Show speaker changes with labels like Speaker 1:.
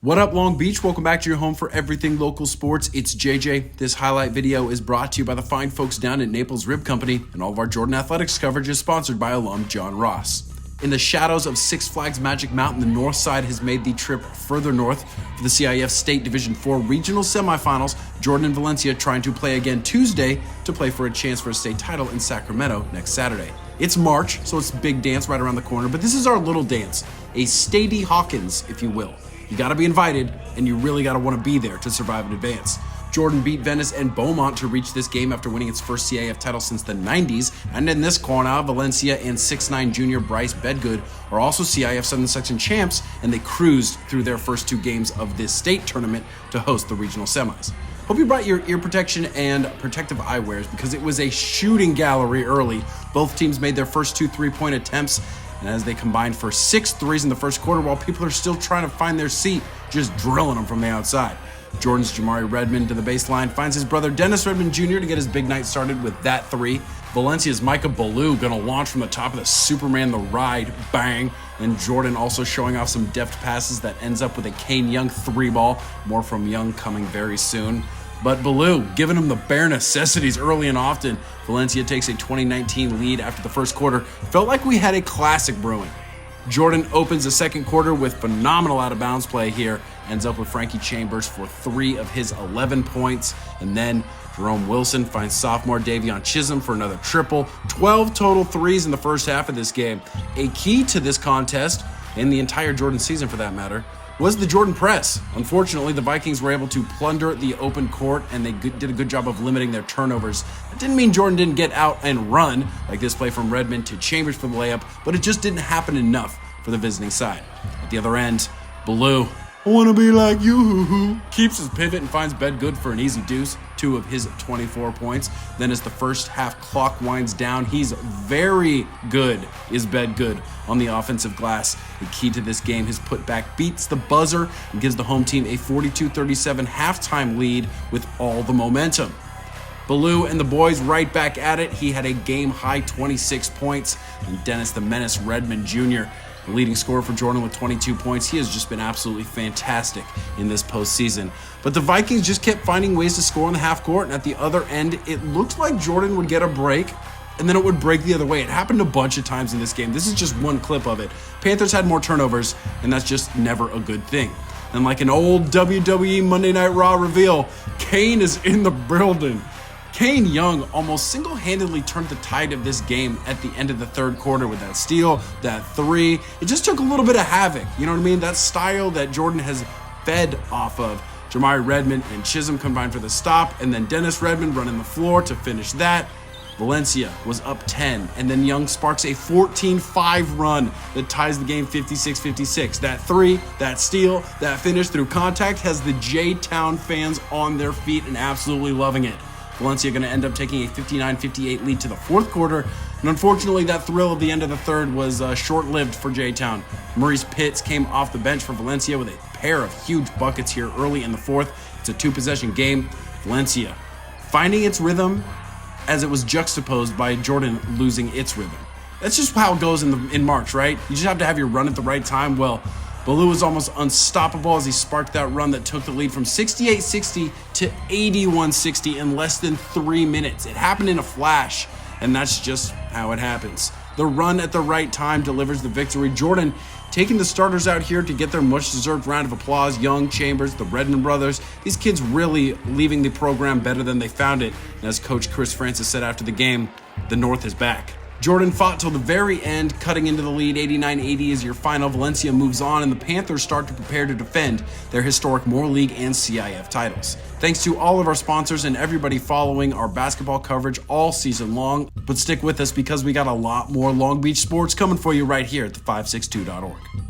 Speaker 1: What up, Long Beach? Welcome back to your home for everything local sports. It's JJ. This highlight video is brought to you by the fine folks down at Naples Rib Company, and all of our Jordan Athletics coverage is sponsored by alum John Ross. In the shadows of Six Flags Magic Mountain, the north side has made the trip further north for the CIF State Division IV regional semifinals. Jordan and Valencia trying to play again Tuesday to play for a chance for a state title in Sacramento next Saturday. It's March, so it's a big dance right around the corner, but this is our little dance, a Stady Hawkins, if you will. You got to be invited, and you really got to want to be there to survive in advance. Jordan beat Venice and Beaumont to reach this game after winning its first CIF title since the 90s. And in this corner, Valencia and 6'9" junior Bryce Bedgood are also CIF Southern Section champs, and they cruised through their first two games of this state tournament to host the regional semis. Hope you brought your ear protection and protective eyewears because it was a shooting gallery early. Both teams made their first two three-point attempts, and as they combined for 6 threes in the first quarter while people are still trying to find their seat, just drilling them from the outside. Jordan's Jamari Redmond to the baseline finds his brother Dennis Redmond Jr. to get his big night started with that three. Valencia's Micah Ballou gonna launch from the top of the Superman the Ride, bang. And Jordan also showing off some deft passes that ends up with a Kane Young three ball. More from Young coming very soon. But Ballou giving him the bare necessities early and often. Valencia takes a 2019 lead after the first quarter. Felt like we had a classic brewing. Jordan opens the second quarter with phenomenal out-of-bounds play here. Ends up with Frankie Chambers for 3 of his 11 points. And then Jerome Wilson finds sophomore Davion Chisholm for another triple. 12 total threes in the first half of this game. A key to this contest, and the entire Jordan season for that matter, was the Jordan press. Unfortunately, the Vikings were able to plunder the open court, and they did a good job of limiting their turnovers. That didn't mean Jordan didn't get out and run, like this play from Redmond to Chambers for the layup, but it just didn't happen enough for the visiting side. At the other end, Ballou, I want to be like you, keeps his pivot and finds Bedgood for an easy deuce, 2 of his 24 points. Then as the first half clock winds down, he's very good, is Bedgood on the offensive glass. The key to this game, his putback beats the buzzer and gives the home team a 42-37 halftime lead with all the momentum. Ballou and the boys right back at it. He had a game-high 26 points. And Dennis the Menace Redmond Jr., the leading scorer for Jordan with 22 points. He has just been absolutely fantastic in this postseason. But the Vikings just kept finding ways to score in the half court, and at the other end, it looked like Jordan would get a break, and then it would break the other way. It happened a bunch of times in this game. This is just one clip of it. Panthers had more turnovers, and that's just never a good thing. And like an old WWE Monday Night Raw reveal, Kane is in the building. Kane Young almost single-handedly turned the tide of this game at the end of the third quarter with that steal, that three. It just took a little bit of havoc, you know what I mean? That style that Jordan has fed off of. Jamari Redmond and Chisholm combined for the stop, and then Dennis Redmond running the floor to finish that. Valencia was up 10, and then Young sparks a 14-5 run that ties the game 56-56. That three, that steal, that finish through contact has the J-Town fans on their feet and absolutely loving it. Valencia going to end up taking a 59-58 lead to the fourth quarter, and unfortunately that thrill of the end of the third was short-lived for J-Town. Maurice Pitts came off the bench for Valencia with a pair of huge buckets here early in the fourth. It's a 2-possession game. Valencia finding its rhythm as it was juxtaposed by Jordan losing its rhythm. That's just how it goes in March, right? You just have to have your run at the right time. Well, Ballou was almost unstoppable as he sparked that run that took the lead from 68-60 to 81-60 in less than 3 minutes. It happened in a flash, and that's just how it happens. The run at the right time delivers the victory. Jordan taking the starters out here to get their much-deserved round of applause. Young, Chambers, the Redmond brothers, these kids really leaving the program better than they found it. And as Coach Chris Francis said after the game, the North is back. Jordan fought till the very end, cutting into the lead. 89-80 is your final. Valencia moves on, and the Panthers start to prepare to defend their historic Moore League and CIF titles. Thanks to all of our sponsors and everybody following our basketball coverage all season long. But stick with us because we got a lot more Long Beach sports coming for you right here at the562.org.